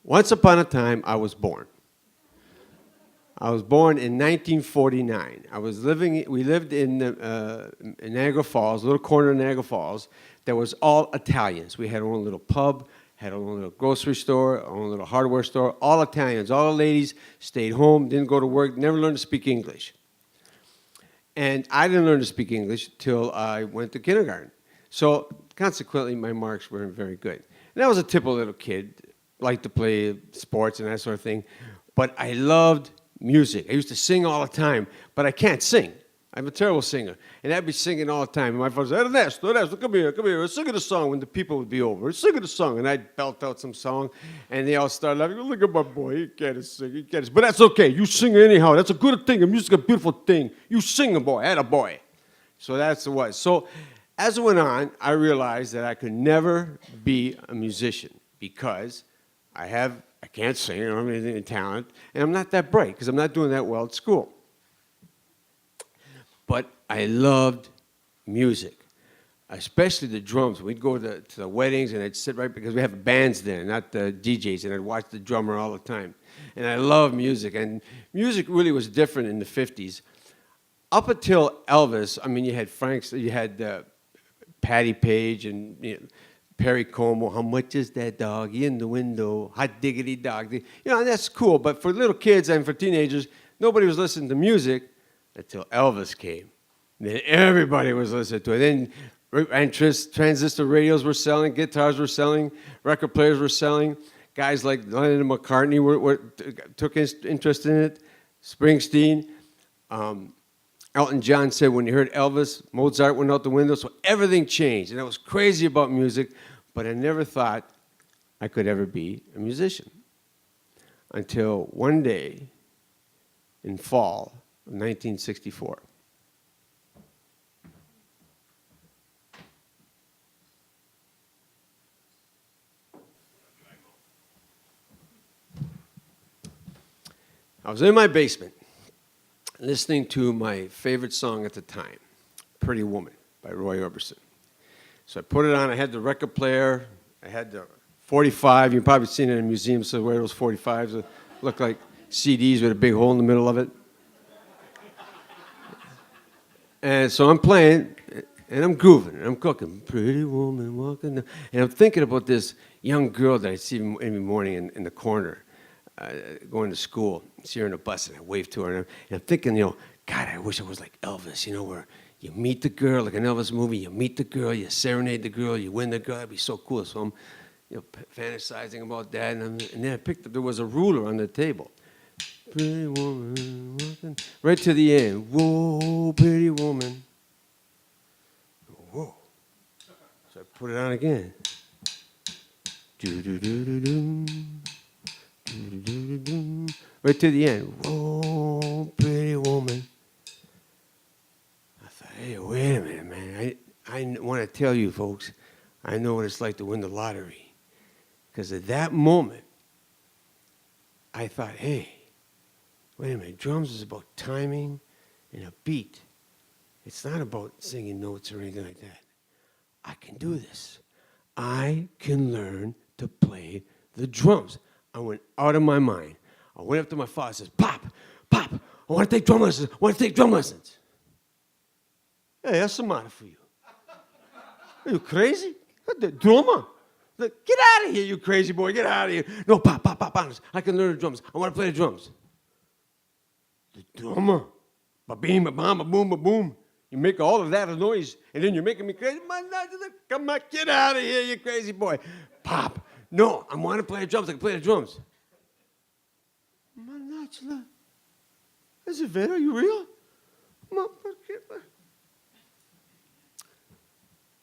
Once upon a time, I was born. I was born in 1949. We lived in Niagara Falls, a little corner of Niagara Falls, that was all Italians. We had our own little pub, had our own little grocery store, our own little hardware store, all Italians. All the ladies stayed home, didn't go to work, never learned to speak English. And I didn't learn to speak English till I went to kindergarten. So consequently, my marks weren't very good. And I was a typical little kid, liked to play sports and that sort of thing. But I loved music. I used to sing all the time, but I can't sing. I'm a terrible singer. And I'd be singing all the time. And my father said, Ernesto, come here. Sing a song when the people would be over. Sing a song. And I'd belt out some song. And they all started laughing. Look at my boy. He can't sing. He can't sing. But that's okay. You sing anyhow. That's a good thing. Music's a beautiful thing. You sing, boy. Atta boy. So that's what it was. So as it went on, I realized that I could never be a musician because I can't sing, I don't have any talent, and I'm not that bright because I'm not doing that well at school. But I loved music, especially the drums. We'd go to the weddings, and I'd sit right, because we have bands there, not the DJs, and I'd watch the drummer all the time. And I love music, and music really was different in the 50s. Up until Elvis, I mean, you had Patti Page and Perry Como, how much is that dog in the window? Hot diggity dog. You know, that's cool. But for little kids and for teenagers, nobody was listening to music until Elvis came. And then everybody was listening to it. Then transistor radios were selling, guitars were selling, record players were selling. Guys like Lennon and McCartney took interest in it. Springsteen. Elton John said when he heard Elvis, Mozart went out the window, so everything changed. And I was crazy about music, but I never thought I could ever be a musician. Until one day in fall of 1964. I was in my basement, listening to my favorite song at the time, Pretty Woman by Roy Orbison. So I put it on. I had the record player. I had the 45. You've probably seen it in museums somewhere, those 45s that look like CDs with a big hole in the middle of it. And so I'm playing, and I'm grooving, and I'm cooking. Pretty woman walking down. And I'm thinking about this young girl that I see every morning in the corner. Going to school, see her in a bus, and I wave to her, and I'm thinking, God, I wish I was like Elvis, where you meet the girl, like an Elvis movie, you meet the girl, you serenade the girl, you win the girl, that'd be so cool. So I'm, fantasizing about that, and then I picked up, there was a ruler on the table. Pretty woman, walking, right to the end. Whoa, pretty woman. Whoa. So I put it on again. Do-do-do-do-do. Right to the end. Whoa, pretty woman. I thought, hey, wait a minute, man. I want to tell you, folks, I know what it's like to win the lottery. Because at that moment, I thought, hey, wait a minute. Drums is about timing and a beat. It's not about singing notes or anything like that. I can do this. I can learn to play the drums. I went out of my mind. I went up to my father and says, Pop, I want to take drum lessons. Hey, what's the matter for you? Are you crazy? The drummer? Get out of here, you crazy boy. Get out of here. No, Pop. I can learn the drums. I want to play the drums. The drummer? Ba-beam, ba-bam, ba-boom, ba-boom. You make all of that noise, and then you're making me crazy. Come on, get out of here, you crazy boy. Pop. No, I want to play the drums. I can play the drums. Is it Vera? Are you real?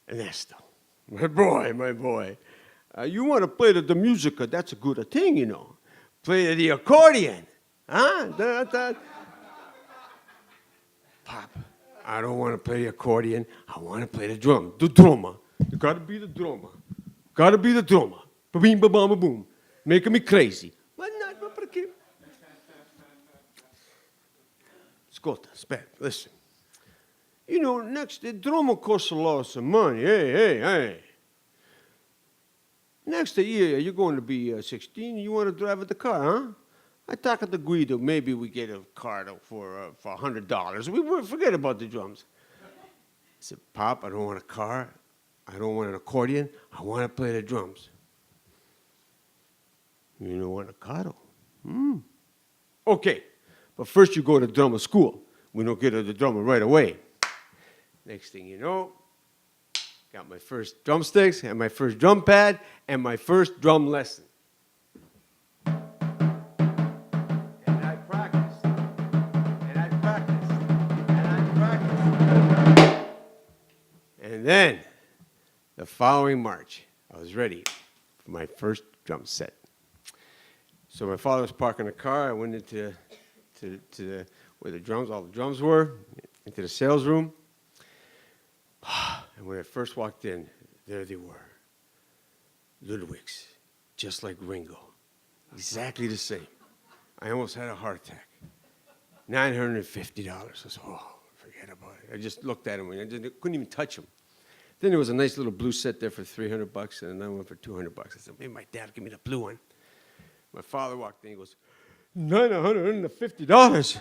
Ernesto, my boy. You want to play the musica? That's a good thing, Play the accordion. Huh? Pop, I don't want to play the accordion. I want to play the drum. The drummer. You got to be the drummer. Ba-beam, ba-bam, ba-boom. Making me crazy. Ascolta, aspetta, listen. Next, the drummer costs a lot of money. Hey. Next year, you're going to be 16. You want to drive the car, huh? I talked to Guido. Maybe we get a car for $100. We forget about the drums. I said, Pop, I don't want a car. I don't want an accordion. I want to play the drums. You don't want a car, though? Okay, but first you go to drummer school. We don't get to the drummer right away. Next thing you know, got my first drumsticks and my first drum pad and my first drum lesson. And I practiced. And I practiced. And I practiced. And then, the following March, I was ready for my first drum set. So my father was parking the car. I went into where all the drums were, into the sales room. And when I first walked in, there they were. Ludwig's, just like Ringo. Exactly the same. I almost had a heart attack. $950. I said, forget about it. I just looked at him. I couldn't even touch him. Then there was a nice little blue set there for $300 and another one for $200. I said, maybe my dad will give me the blue one. My father walked in. He goes, $950.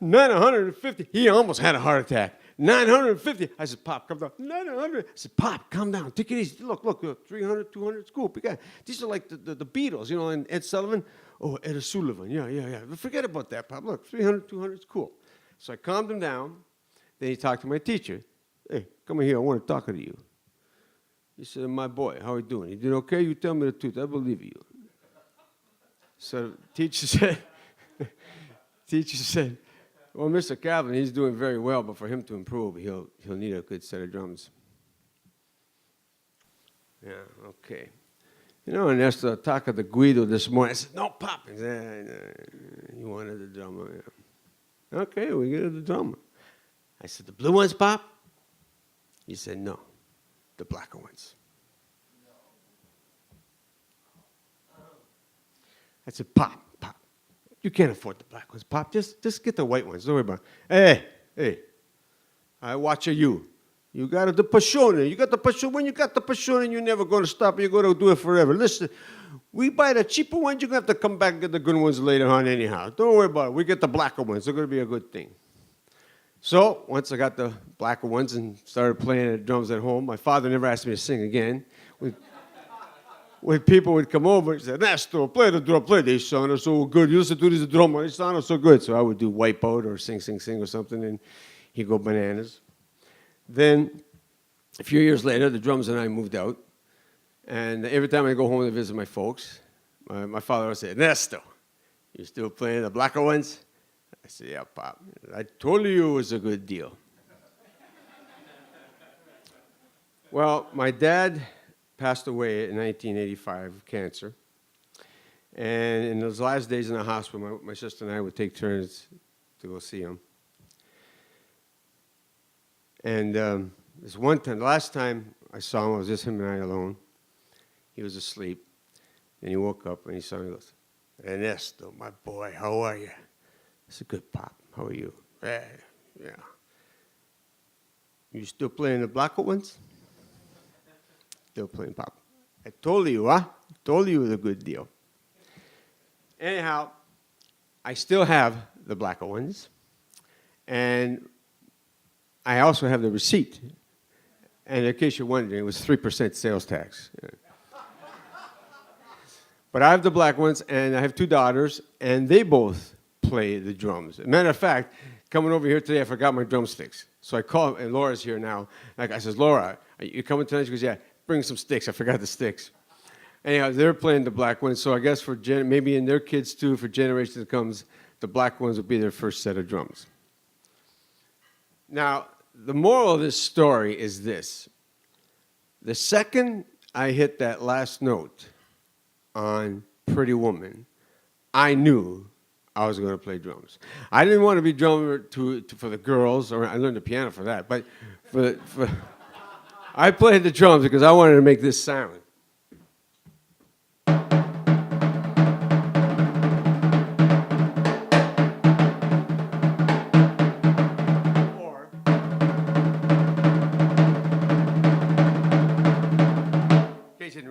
$950. He almost had a heart attack. $950. I said, Pop, come down. $900. I said, Pop, calm down. Take it easy. Look, $300, $200. It's cool. These are like the Beatles, you know, and Ed Sullivan. Oh, Ed Sullivan. Yeah. But forget about that, Pop. Look, $300, $200. It's cool. So I calmed him down. Then he talked to my teacher. Hey, come here. I want to talk to you. He said, my boy, how are you doing? You doing okay? You tell me the truth. I believe you. So teacher said, well, Mr. Cavallin, he's doing very well, but for him to improve, he'll need a good set of drums. Yeah, okay. You know, and that's the talk of the Guido this morning. I said, no, Pop. He said, you wanted the drummer. Yeah. Okay, we get the drummer. I said, the blue ones, Pop? He said, no, the blacker ones. I said, Pop, you can't afford the black ones, Pop. Just get the white ones. Don't worry about it. Hey, I watch you. You got the passion. You got the passion. When you got the passion, you're never going to stop. You're going to do it forever. Listen, we buy the cheaper ones. You're going to have to come back and get the good ones later on anyhow. Don't worry about it. We get the blacker ones. They're going to be a good thing. So once I got the blacker ones and started playing the drums at home, my father never asked me to sing again. When people would come over and say, Ernesto, play the drum, play this song, it's so good. You listen to this drum, it sounded so good. So I would do Wipeout or Sing, Sing, Sing or something, and he'd go bananas. Then, a few years later, the drums and I moved out. And every time I go home to visit my folks, my father would say, Ernesto, you still playing the blacker ones? I said, yeah, Pop. I told you it was a good deal. Well, my dad passed away in 1985 of cancer. And in those last days in the hospital, my sister and I would take turns to go see him. And this one time, the last time I saw him, it was just him and I alone. He was asleep. And he woke up and he saw me and goes, Ernesto, my boy, how are you? I said, good, Pop. How are you? Yeah. You still playing the blacker ones? Still playing, Pop. I told you, huh? I told you it was a good deal. Anyhow, I still have the blacker ones. And I also have the receipt. And in case you're wondering, it was 3% sales tax. But I have the black ones, and I have two daughters, and they both play the drums. As a matter of fact, coming over here today, I forgot my drumsticks. So I call, and Laura's here now. Like I says, Laura, you coming tonight? She goes, yeah, bring some sticks. I forgot the sticks. Anyhow, they're playing the black ones, so I guess for maybe in their kids too, for generations that comes, the black ones will be their first set of drums. Now, the moral of this story is this. The second I hit that last note on Pretty Woman, I knew I was going to play drums. I didn't want to be drummer for the girls, or I learned the piano for that, but I played the drums because I wanted to make this sound.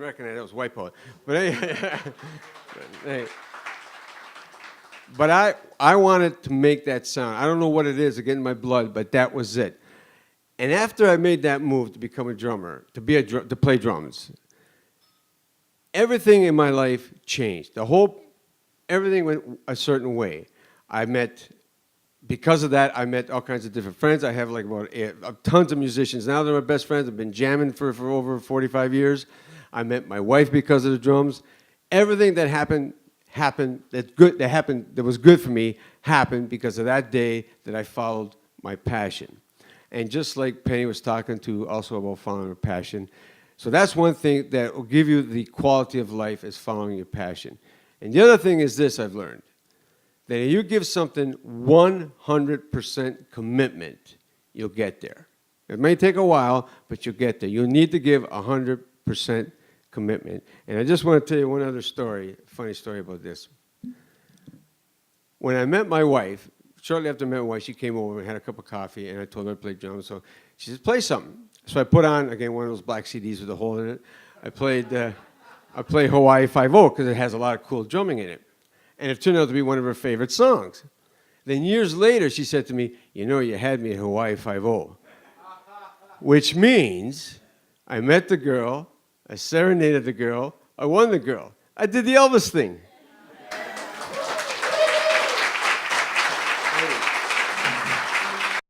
recognize that was white poet. But anyway, hey, but I wanted to make that sound. I don't know what it is, again, in my blood, but that was it. And after I made that move to become a drummer, to play drums, everything in my life changed. Everything went a certain way. Because of that, I met all kinds of different friends. I have like about tons of musicians. Now they're my best friends. I've been jamming for over 45 years. I met my wife because of the drums. Everything that happened that was good for me happened because of that day that I followed my passion. And just like Penny was talking to also about following her passion, so that's one thing that will give you the quality of life is following your passion. And the other thing is this I've learned, that if you give something 100% commitment, you'll get there. It may take a while, but you'll get there. You'll need to give 100% commitment. And I just want to tell you one other story, funny story about this. When I met my wife, shortly after I met my wife, she came over and had a cup of coffee, and I told her to play drums. So she said, play something. So I put on, again, one of those black CDs with a hole in it. I played Hawaii Five-0 because it has a lot of cool drumming in it. And it turned out to be one of her favorite songs. Then years later, she said to me, you know, you had me at Hawaii Five-0. Which means I met the girl, I serenaded the girl, I won the girl. I did the Elvis thing.